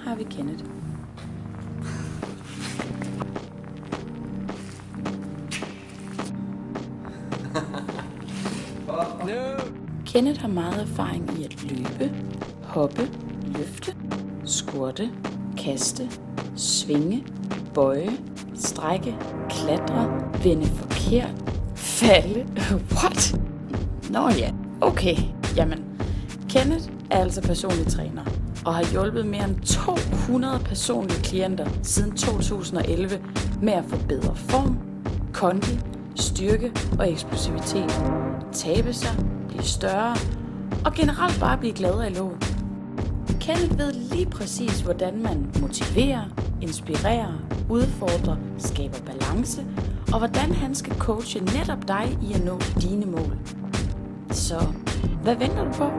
har vi Kenneth. Kenneth har meget erfaring i at løbe, hoppe, løfte, squatte, kaste, svinge, bøje, strække, klatre, vende forkert, falde. What? Nå ja, okay. Jamen, Kenneth er altså personlig træner og har hjulpet mere end 200 personlige klienter siden 2011 med at forbedre form, kondi, styrke og eksplosivitet, tabe sig, blive større og generelt bare blive gladere i låget. Kenneth ved lige præcis, hvordan man motiverer, inspirerer, udfordrer, skaber balance, og hvordan han skal coache netop dig i at nå dine mål. Så hvad venter du på?